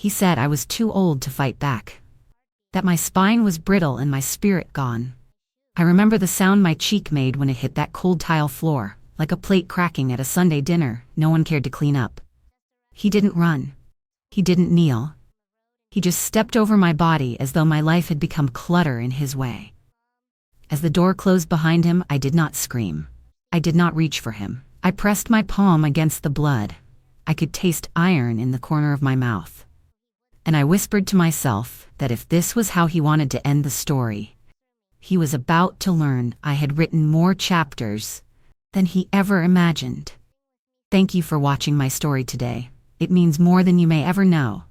He said I was too old to fight back, that my spine was brittle and my spirit gone. I remember the sound my cheek made when it hit that cold tile floor, like a plate cracking at a Sunday dinner no one cared to clean up. He didn't run. He didn't kneel. He just stepped over my body as though my life had become clutter in his way. As the door closed behind him, I did not scream. I did not reach for him. I pressed my palm against the blood. I could taste iron in the corner of my mouth. And I whispered to myself that if this was how he wanted to end the story, he was about to learn I had written more chapters than he ever imagined. Thank you for watching my story today. It means more than you may ever know.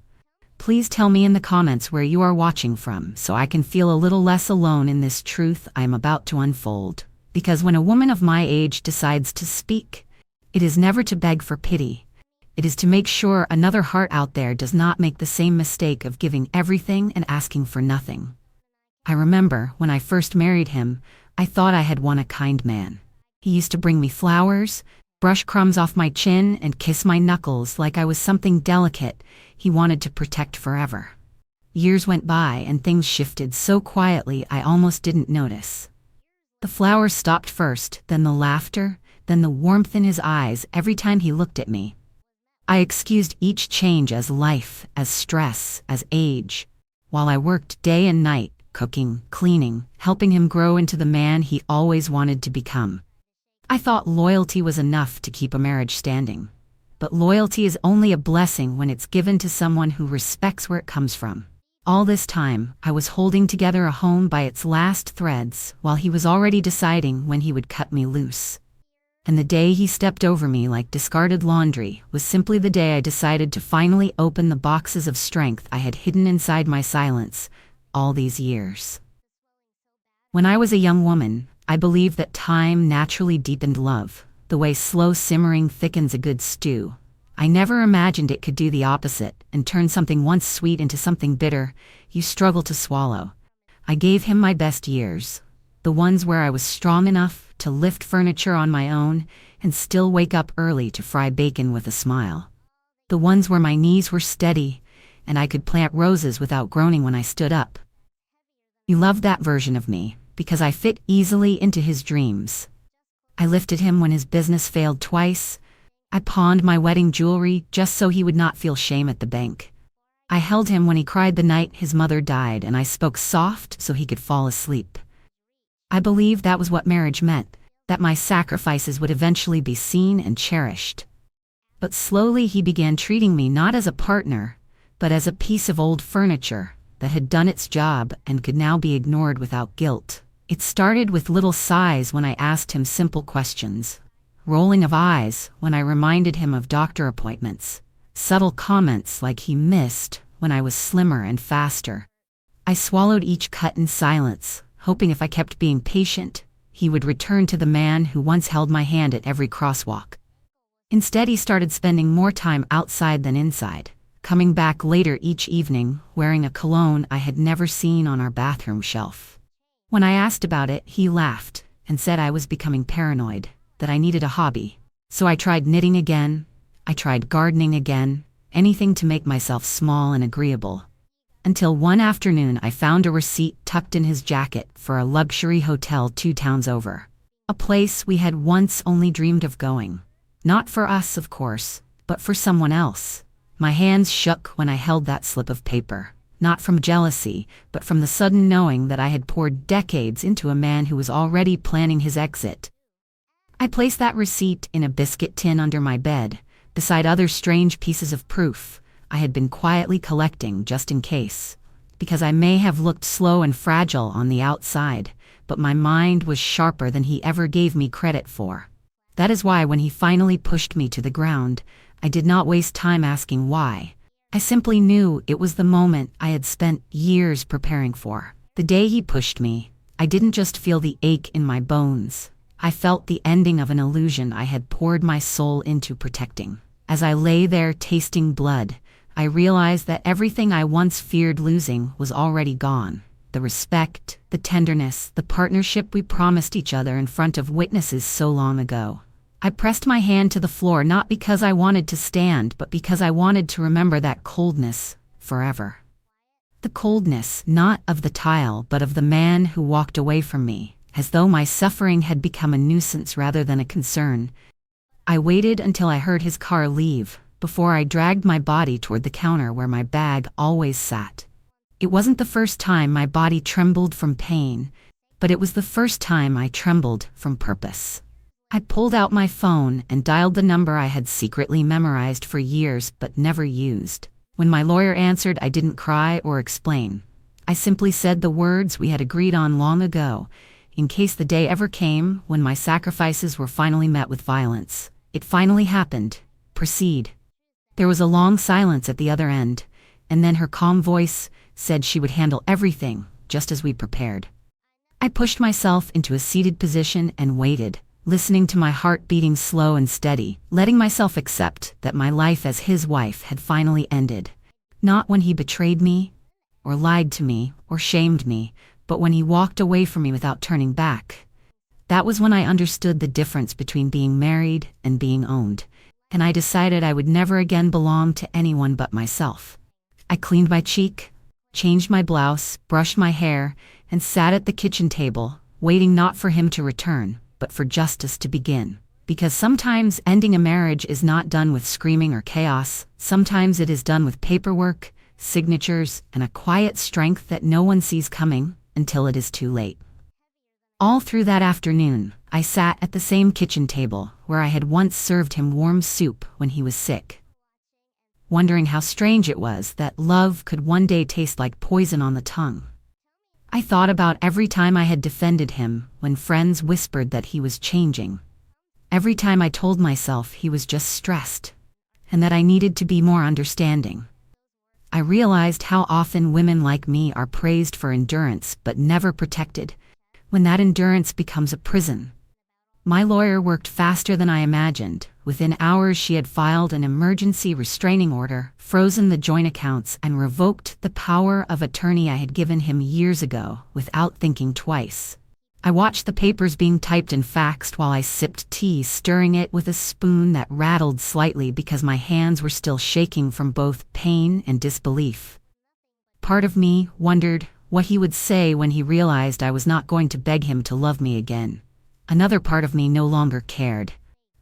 Please tell me in the comments where you are watching from so I can feel a little less alone in this truth I am about to unfold. Because when a woman of my age decides to speak, it is never to beg for pity. It is to make sure another heart out there does not make the same mistake of giving everything and asking for nothing. I remember when I first married him, I thought I had won a kind man. He used to bring me flowers, brush crumbs off my chin, and kiss my knuckles like I was something delicate he wanted to protect forever. Years went by and things shifted so quietly I almost didn't notice. The flowers stopped first, then the laughter, then the warmth in his eyes every time he looked at me. I excused each change as life, as stress, as age, while I worked day and night, cooking, cleaning, helping him grow into the man he always wanted to become. I thought loyalty was enough to keep a marriage standing. But loyalty is only a blessing when it's given to someone who respects where it comes from. All this time, I was holding together a home by its last threads while he was already deciding when he would cut me loose. And the day he stepped over me like discarded laundry was simply the day I decided to finally open the boxes of strength I had hidden inside my silence all these years. When I was a young woman, I believed that time naturally deepened love, the way slow simmering thickens a good stew. I never imagined it could do the opposite and turn something once sweet into something bitter you struggle to swallow. I gave him my best years, the ones where I was strong enough to lift furniture on my own and still wake up early to fry bacon with a smile. The ones where my knees were steady and I could plant roses without groaning when I stood up. He loved that version of me because I fit easily into his dreams. I lifted him when his business failed twice. I pawned my wedding jewelry just so he would not feel shame at the bank. I held him when he cried the night his mother died, and I spoke soft so he could fall asleep. I believed that was what marriage meant, that my sacrifices would eventually be seen and cherished. But slowly he began treating me not as a partner, but as a piece of old furniture that had done its job and could now be ignored without guilt. It started with little sighs when I asked him simple questions, rolling of eyes when I reminded him of doctor appointments, subtle comments like he missed when I was slimmer and faster. I swallowed each cut in silence, hoping if I kept being patient, he would return to the man who once held my hand at every crosswalk. Instead, he started spending more time outside than inside, coming back later each evening wearing a cologne I had never seen on our bathroom shelf. When I asked about it, he laughed and said I was becoming paranoid, that I needed a hobby. So I tried knitting again, I tried gardening again, anything to make myself small and agreeable. Until one afternoon I found a receipt tucked in his jacket for a luxury hotel 2 towns over. A place we had once only dreamed of going. Not for us, of course, but for someone else. My hands shook when I held that slip of paper. Not from jealousy, but from the sudden knowing that I had poured decades into a man who was already planning his exit. I placed that receipt in a biscuit tin under my bed, beside other strange pieces of proof I had been quietly collecting just in case. Because I may have looked slow and fragile on the outside, but my mind was sharper than he ever gave me credit for. That is why when he finally pushed me to the ground, I did not waste time asking why. I simply knew it was the moment I had spent years preparing for. The day he pushed me, I didn't just feel the ache in my bones. I felt the ending of an illusion I had poured my soul into protecting. As I lay there tasting blood, I realized that everything I once feared losing was already gone. The respect, the tenderness, the partnership we promised each other in front of witnesses so long ago. I pressed my hand to the floor not because I wanted to stand, but because I wanted to remember that coldness, forever. The coldness, not of the tile but of the man who walked away from me, as though my suffering had become a nuisance rather than a concern. I waited until I heard his car leave, before I dragged my body toward the counter where my bag always sat. It wasn't the first time my body trembled from pain, but it was the first time I trembled from purpose. I pulled out my phone and dialed the number I had secretly memorized for years but never used. When my lawyer answered, I didn't cry or explain. I simply said the words we had agreed on long ago, in case the day ever came when my sacrifices were finally met with violence. It finally happened. Proceed. There was a long silence at the other end, and then her calm voice said she would handle everything, just as we prepared. I pushed myself into a seated position and waited, listening to my heart beating slow and steady, letting myself accept that my life as his wife had finally ended. Not when he betrayed me, or lied to me, or shamed me, but when he walked away from me without turning back. That was when I understood the difference between being married and being owned, and I decided I would never again belong to anyone but myself. I cleaned my cheek, changed my blouse, brushed my hair, and sat at the kitchen table, waiting not for him to return, but for justice to begin. Because sometimes ending a marriage is not done with screaming or chaos, sometimes it is done with paperwork, signatures, and a quiet strength that no one sees coming until it is too late. All through that afternoon, I sat at the same kitchen table where I had once served him warm soup when he was sick, wondering how strange it was that love could one day taste like poison on the tongue. I thought about every time I had defended him when friends whispered that he was changing. Every time I told myself he was just stressed, and that I needed to be more understanding. I realized how often women like me are praised for endurance but never protected, when that endurance becomes a prison. My lawyer worked faster than I imagined. Within hours she had filed an emergency restraining order, frozen the joint accounts, and revoked the power of attorney I had given him years ago without thinking twice. I watched the papers being typed and faxed while I sipped tea, stirring it with a spoon that rattled slightly because my hands were still shaking from both pain and disbelief. Part of me wondered what he would say when he realized I was not going to beg him to love me again. Another part of me no longer cared.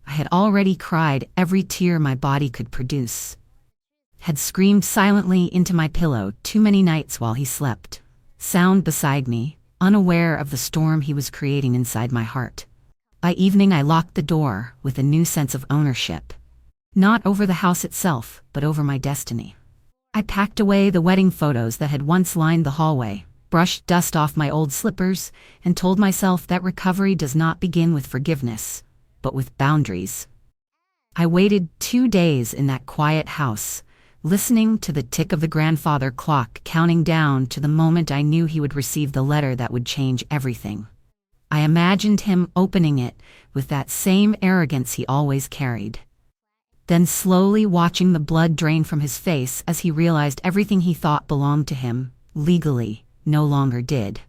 I had already cried every tear my body could produce. Had screamed silently into my pillow too many nights while he slept, sound beside me, unaware of the storm he was creating inside my heart. By evening I locked the door with a new sense of ownership. Not over the house itself, but over my destiny. I packed away the wedding photos that had once lined the hallway, brushed dust off my old slippers, and told myself that recovery does not begin with forgiveness, but with boundaries. I waited 2 days in that quiet house, listening to the tick of the grandfather clock counting down to the moment I knew he would receive the letter that would change everything. I imagined him opening it with that same arrogance he always carried. Then slowly watching the blood drain from his face as he realized everything he thought belonged to him, legally, no longer did.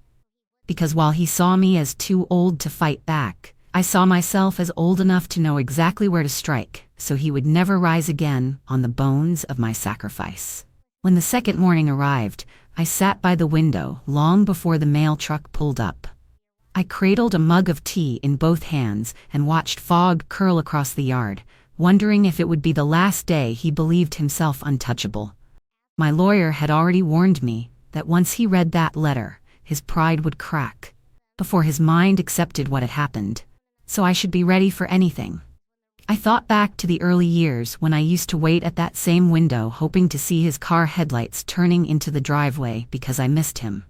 Because while he saw me as too old to fight back, I saw myself as old enough to know exactly where to strike, so he would never rise again on the bones of my sacrifice. When the second morning arrived, I sat by the window long before the mail truck pulled up. I cradled a mug of tea in both hands and watched fog curl across the yard, wondering if it would be the last day he believed himself untouchable. My lawyer had already warned me that once he read that letter, his pride would crack, before his mind accepted what had happened, so I should be ready for anything. I thought back to the early years when I used to wait at that same window hoping to see his car headlights turning into the driveway because I missed him.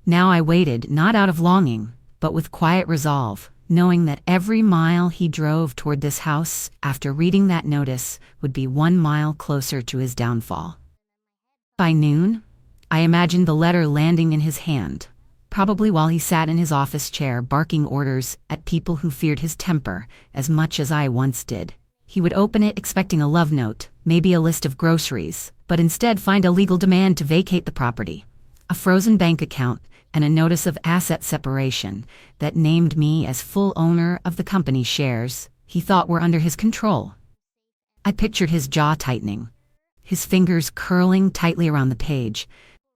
Now I waited not out of longing, but with quiet resolve, knowing that every mile he drove toward this house after reading that notice would be 1 mile closer to his downfall. By noon, I imagined the letter landing in his hand, probably while he sat in his office chair barking orders at people who feared his temper as much as I once did. He would open it expecting a love note, maybe a list of groceries, but instead find a legal demand to vacate the property, a frozen bank account, and a notice of asset separation that named me as full owner of the company's shares he thought were under his control. I pictured his jaw tightening, his fingers curling tightly around the page,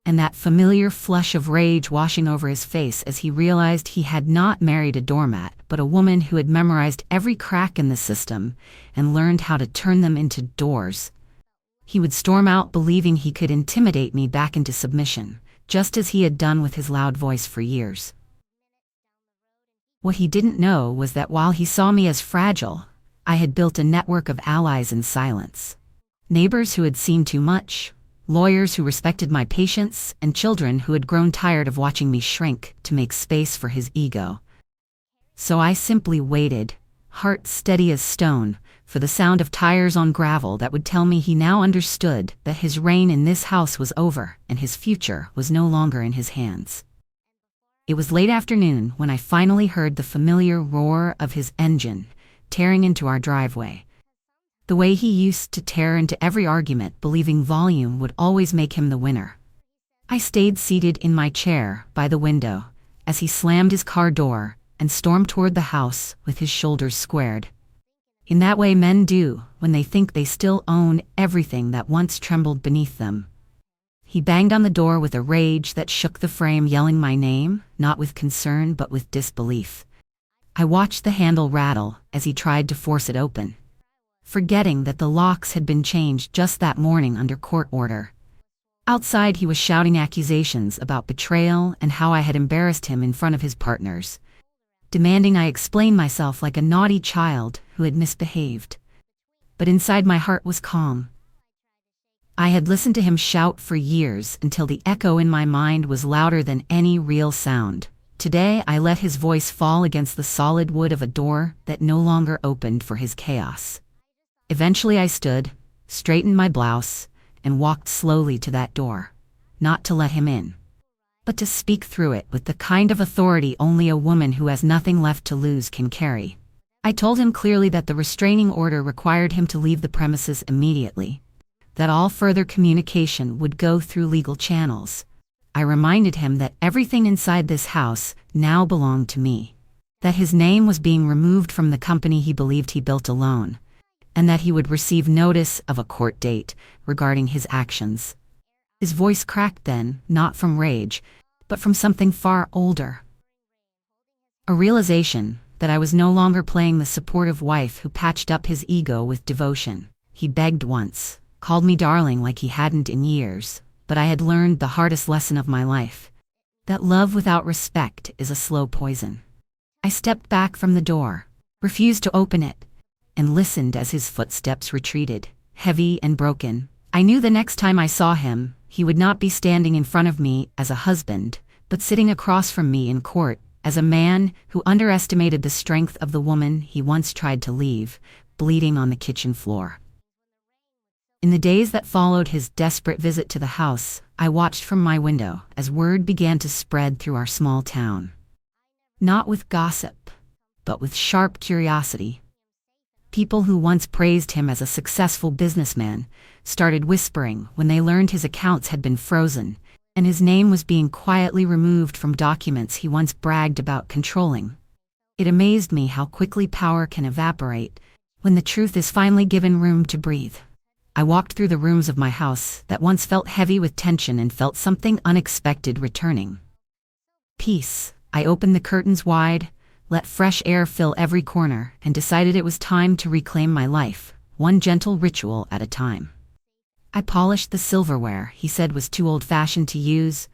and that familiar flush of rage washing over his face as he realized he had not married a doormat, but a woman who had memorized every crack in the system and learned how to turn them into doors. He would storm out believing he could intimidate me back into submission, just as he had done with his loud voice for years. What he didn't know was that while he saw me as fragile, I had built a network of allies in silence. Neighbors who had seen too much, lawyers who respected my patience, and children who had grown tired of watching me shrink to make space for his ego. So I simply waited, heart steady as stone, for the sound of tires on gravel that would tell me he now understood that his reign in this house was over and his future was no longer in his hands. It was late afternoon when I finally heard the familiar roar of his engine tearing into our driveway. The way he used to tear into every argument, believing volume would always make him the winner. I stayed seated in my chair by the window as he slammed his car door and stormed toward the house with his shoulders squared. In that way men do when they think they still own everything that once trembled beneath them. He banged on the door with a rage that shook the frame, yelling my name, not with concern but with disbelief. I watched the handle rattle as he tried to force it open, forgetting that the locks had been changed just that morning under court order. Outside he was shouting accusations about betrayal and how I had embarrassed him in front of his partners, demanding I explain myself like a naughty child who had misbehaved. But inside my heart was calm. I had listened to him shout for years until the echo in my mind was louder than any real sound. Today I let his voice fall against the solid wood of a door that no longer opened for his chaos. Eventually I stood, straightened my blouse, and walked slowly to that door, not to let him in, but to speak through it with the kind of authority only a woman who has nothing left to lose can carry. I told him clearly that the restraining order required him to leave the premises immediately, that all further communication would go through legal channels. I reminded him that everything inside this house now belonged to me, that his name was being removed from the company he believed he built alone, and that he would receive notice of a court date regarding his actions. His voice cracked then, not from rage, but from something far older. A realization that I was no longer playing the supportive wife who patched up his ego with devotion. He begged once, called me darling like he hadn't in years, but I had learned the hardest lesson of my life, that love without respect is a slow poison. I stepped back from the door, refused to open it, and listened as his footsteps retreated, heavy and broken. I knew the next time I saw him, he would not be standing in front of me as a husband, but sitting across from me in court as a man who underestimated the strength of the woman he once tried to leave, bleeding on the kitchen floor. In the days that followed his desperate visit to the house, I watched from my window as word began to spread through our small town. Not with gossip, but with sharp curiosity. People who once praised him as a successful businessman started whispering when they learned his accounts had been frozen, and his name was being quietly removed from documents he once bragged about controlling. It amazed me how quickly power can evaporate when the truth is finally given room to breathe. I walked through the rooms of my house that once felt heavy with tension and felt something unexpected returning. Peace. I opened the curtains wide, let fresh air fill every corner, and decided it was time to reclaim my life, one gentle ritual at a time. I polished the silverware he said was too old-fashioned to use,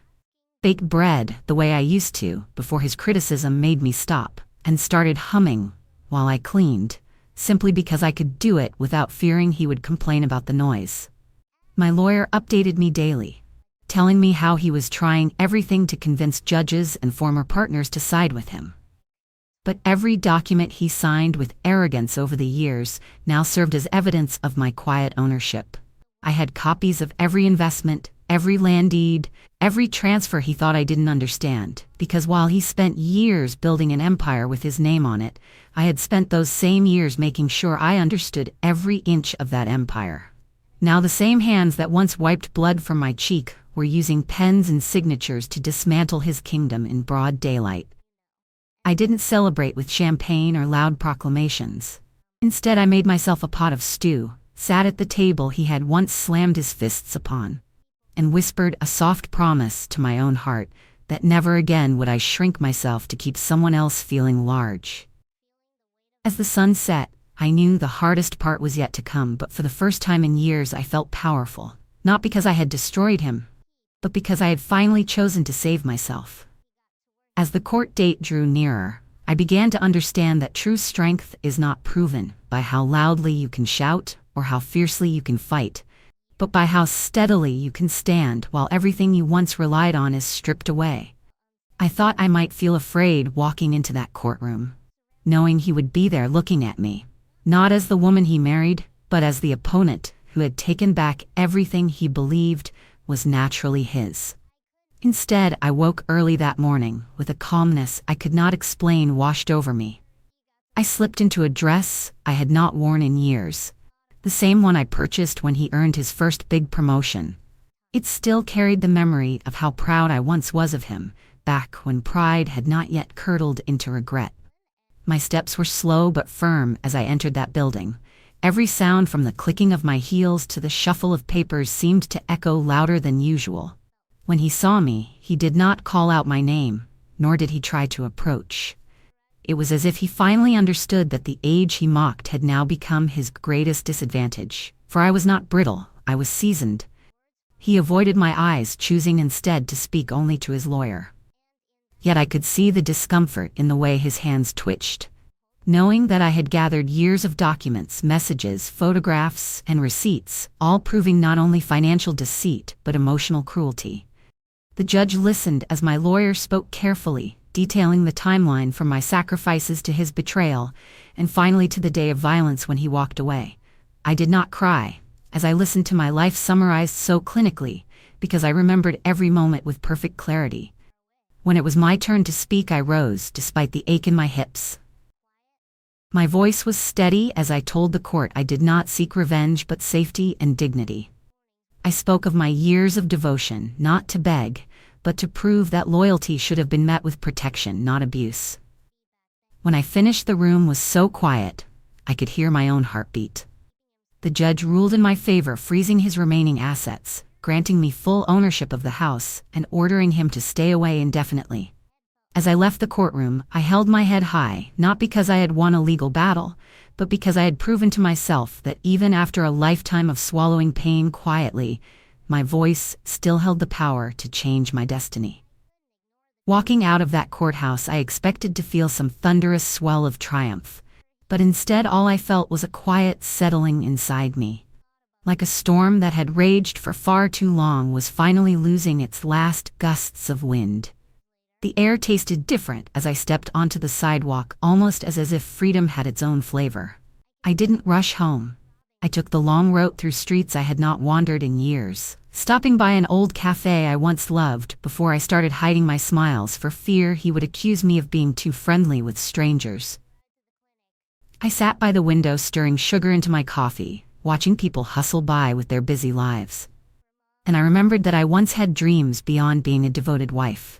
baked bread the way I used to before his criticism made me stop, and started humming while I cleaned, simply because I could do it without fearing he would complain about the noise. My lawyer updated me daily, telling me how he was trying everything to convince judges and former partners to side with him. But every document he signed with arrogance over the years now served as evidence of my quiet ownership. I had copies of every investment, every land deed, every transfer he thought I didn't understand, because while he spent years building an empire with his name on it, I had spent those same years making sure I understood every inch of that empire. Now the same hands that once wiped blood from my cheek were using pens and signatures to dismantle his kingdom in broad daylight. I didn't celebrate with champagne or loud proclamations. Instead, I made myself a pot of stew, sat at the table he had once slammed his fists upon, and whispered a soft promise to my own heart that never again would I shrink myself to keep someone else feeling large. As the sun set, I knew the hardest part was yet to come, but for the first time in years I felt powerful, not because I had destroyed him, but because I had finally chosen to save myself. As the court date drew nearer, I began to understand that true strength is not proven by how loudly you can shout or how fiercely you can fight, but by how steadily you can stand while everything you once relied on is stripped away. I thought I might feel afraid walking into that courtroom, knowing he would be there looking at me, not as the woman he married, but as the opponent who had taken back everything he believed was naturally his. Instead, I woke early that morning with a calmness I could not explain washed over me. I slipped into a dress I had not worn in years, the same one I purchased when he earned his first big promotion. It still carried the memory of how proud I once was of him, back when pride had not yet curdled into regret. My steps were slow but firm as I entered that building. Every sound from the clicking of my heels to the shuffle of papers seemed to echo louder than usual. When he saw me, he did not call out my name, nor did he try to approach. It was as if he finally understood that the age he mocked had now become his greatest disadvantage, for I was not brittle, I was seasoned. He avoided my eyes, choosing instead to speak only to his lawyer. Yet I could see the discomfort in the way his hands twitched, knowing that I had gathered years of documents, messages, photographs, and receipts, all proving not only financial deceit but emotional cruelty. The judge listened as my lawyer spoke carefully, detailing the timeline from my sacrifices to his betrayal, and finally to the day of violence when he walked away. I did not cry, as I listened to my life summarized so clinically, because I remembered every moment with perfect clarity. When it was my turn to speak, I rose, despite the ache in my hips. My voice was steady as I told the court I did not seek revenge but safety and dignity. I spoke of my years of devotion, not to beg, but to prove that loyalty should have been met with protection, not abuse. When I finished, the room was so quiet, I could hear my own heartbeat. The judge ruled in my favor, freezing his remaining assets, granting me full ownership of the house, and ordering him to stay away indefinitely. As I left the courtroom, I held my head high, not because I had won a legal battle, but because I had proven to myself that even after a lifetime of swallowing pain quietly, my voice still held the power to change my destiny. Walking out of that courthouse, I expected to feel some thunderous swell of triumph, but instead all I felt was a quiet settling inside me. Like a storm that had raged for far too long was finally losing its last gusts of wind. The air tasted different as I stepped onto the sidewalk, almost as if freedom had its own flavor. I didn't rush home. I took the long route through streets I had not wandered in years, stopping by an old cafe I once loved before I started hiding my smiles for fear he would accuse me of being too friendly with strangers. I sat by the window, stirring sugar into my coffee, watching people hustle by with their busy lives. And I remembered that I once had dreams beyond being a devoted wife.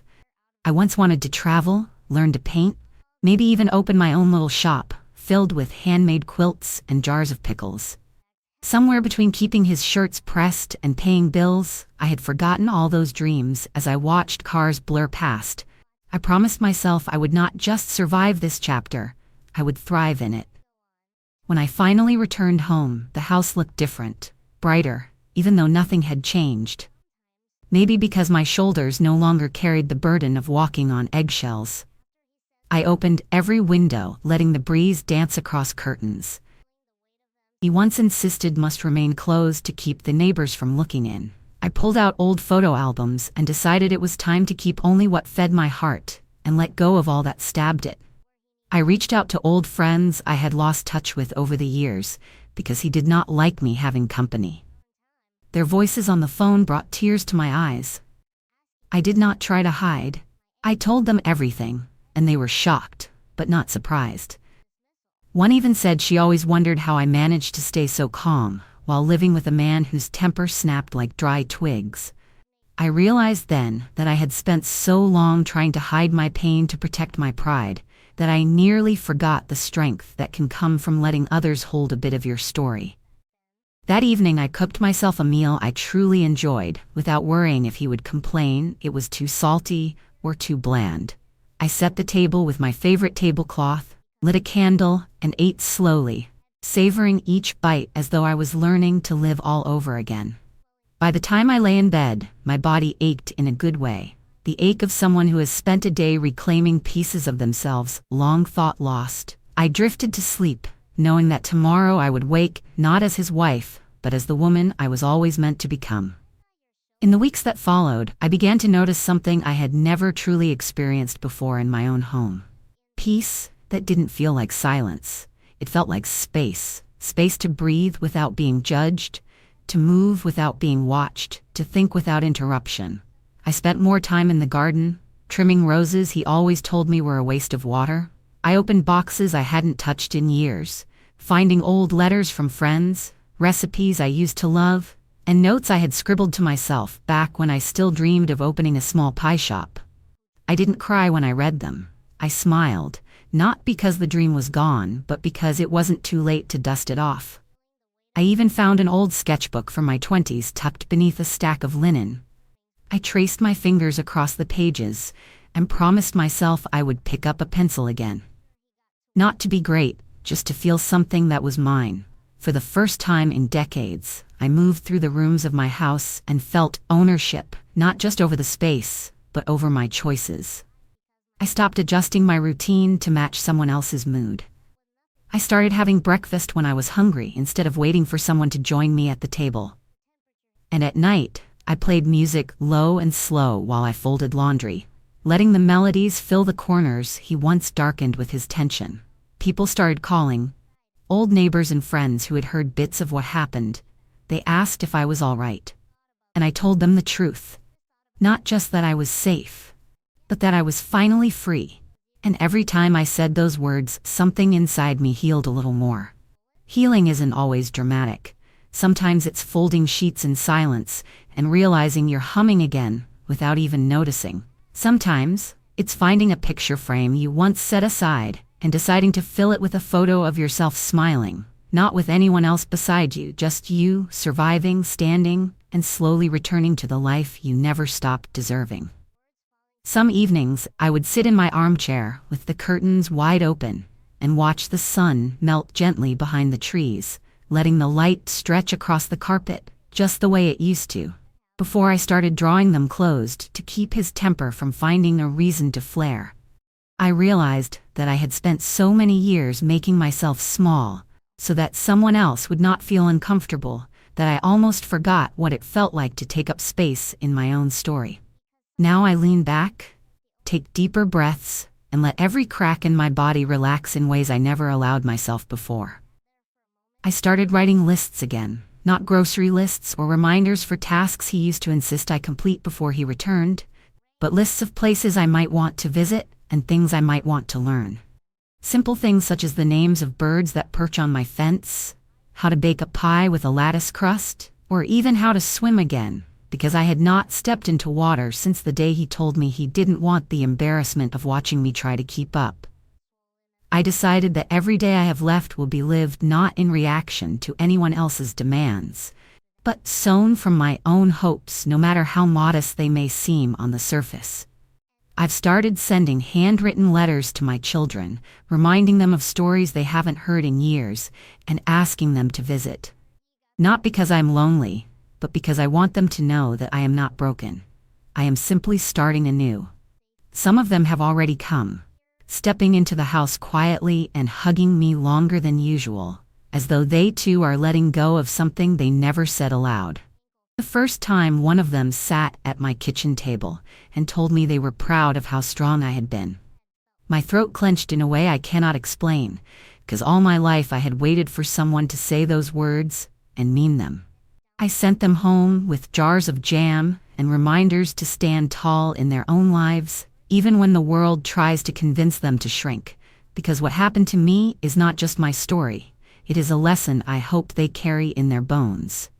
I once wanted to travel, learn to paint, maybe even open my own little shop, filled with handmade quilts and jars of pickles. Somewhere between keeping his shirts pressed and paying bills, I had forgotten all those dreams as I watched cars blur past. I promised myself I would not just survive this chapter, I would thrive in it. When I finally returned home, the house looked different, brighter, even though nothing had changed. Maybe because my shoulders no longer carried the burden of walking on eggshells. I opened every window, letting the breeze dance across curtains. He once insisted must remain closed to keep the neighbors from looking in. I pulled out old photo albums and decided it was time to keep only what fed my heart and let go of all that stabbed it. I reached out to old friends I had lost touch with over the years because he did not like me having company. Their voices on the phone brought tears to my eyes. I did not try to hide. I told them everything, and they were shocked, but not surprised. One even said she always wondered how I managed to stay so calm while living with a man whose temper snapped like dry twigs. I realized then that I had spent so long trying to hide my pain to protect my pride that I nearly forgot the strength that can come from letting others hold a bit of your story. That evening I cooked myself a meal I truly enjoyed, without worrying if he would complain it was too salty or too bland. I set the table with my favorite tablecloth, lit a candle, and ate slowly, savoring each bite as though I was learning to live all over again. By the time I lay in bed, my body ached in a good way, the ache of someone who has spent a day reclaiming pieces of themselves long thought lost. I drifted to sleep, knowing that tomorrow I would wake not as his wife, but as the woman I was always meant to become. In the weeks that followed, I began to notice something I had never truly experienced before in my own home. Peace that didn't feel like silence. It felt like space. Space to breathe without being judged, to move without being watched, to think without interruption. I spent more time in the garden, trimming roses he always told me were a waste of water. I opened boxes I hadn't touched in years, finding old letters from friends, recipes I used to love, and notes I had scribbled to myself back when I still dreamed of opening a small pie shop. I didn't cry when I read them. I smiled, not because the dream was gone, but because it wasn't too late to dust it off. I even found an old sketchbook from my 20s tucked beneath a stack of linen. I traced my fingers across the pages and promised myself I would pick up a pencil again. Not to be great, just to feel something that was mine. For the first time in decades, I moved through the rooms of my house and felt ownership, not just over the space, but over my choices. I stopped adjusting my routine to match someone else's mood. I started having breakfast when I was hungry instead of waiting for someone to join me at the table. And at night, I played music low and slow while I folded laundry, letting the melodies fill the corners he once darkened with his tension. People started calling. Old neighbors and friends who had heard bits of what happened. They asked if I was all right. And I told them the truth. Not just that I was safe, but that I was finally free. And every time I said those words, something inside me healed a little more. Healing isn't always dramatic. Sometimes it's folding sheets in silence and realizing you're humming again without even noticing. Sometimes it's finding a picture frame you once set aside and deciding to fill it with a photo of yourself smiling, not with anyone else beside you, just you, surviving, standing, and slowly returning to the life you never stopped deserving. Some evenings, I would sit in my armchair with the curtains wide open and watch the sun melt gently behind the trees, letting the light stretch across the carpet just the way it used to, before I started drawing them closed to keep his temper from finding a reason to flare. I realized that I had spent so many years making myself small so that someone else would not feel uncomfortable that I almost forgot what it felt like to take up space in my own story. Now I lean back, take deeper breaths, and let every crack in my body relax in ways I never allowed myself before. I started writing lists again, not grocery lists or reminders for tasks he used to insist I complete before he returned, but lists of places I might want to visit and things I might want to learn. Simple things such as the names of birds that perch on my fence, how to bake a pie with a lattice crust, or even how to swim again, because I had not stepped into water since the day he told me he didn't want the embarrassment of watching me try to keep up. I decided that every day I have left will be lived not in reaction to anyone else's demands, but sown from my own hopes, no matter how modest they may seem on the surface. I've started sending handwritten letters to my children, reminding them of stories they haven't heard in years, and asking them to visit. Not because I'm lonely, but because I want them to know that I am not broken. I am simply starting anew. Some of them have already come, stepping into the house quietly and hugging me longer than usual, as though they too are letting go of something they never said aloud. The first time one of them sat at my kitchen table and told me they were proud of how strong I had been. My throat clenched in a way I cannot explain, because all my life I had waited for someone to say those words and mean them. I sent them home with jars of jam and reminders to stand tall in their own lives, even when the world tries to convince them to shrink, because what happened to me is not just my story, it is a lesson I hope they carry in their bones.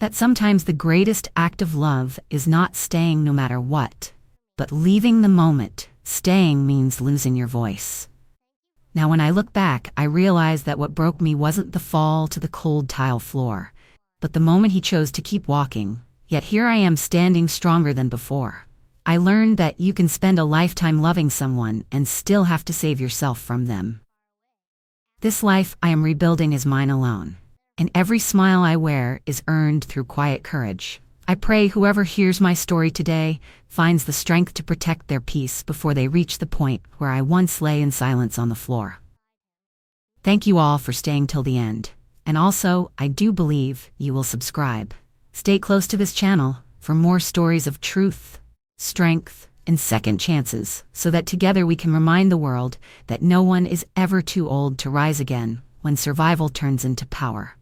That sometimes the greatest act of love is not staying no matter what, but leaving the moment. Staying means losing your voice. Now when I look back, I realize that what broke me wasn't the fall to the cold tile floor. but the moment he chose to keep walking, yet here I am standing stronger than before. I learned that you can spend a lifetime loving someone and still have to save yourself from them. This life I am rebuilding is mine alone, and every smile I wear is earned through quiet courage. I pray whoever hears my story today finds the strength to protect their peace before they reach the point where I once lay in silence on the floor. Thank you all for staying till the end, and also, I do believe you will subscribe. Stay close to this channel for more stories of truth, strength, and second chances, so that together we can remind the world that no one is ever too old to rise again when survival turns into power.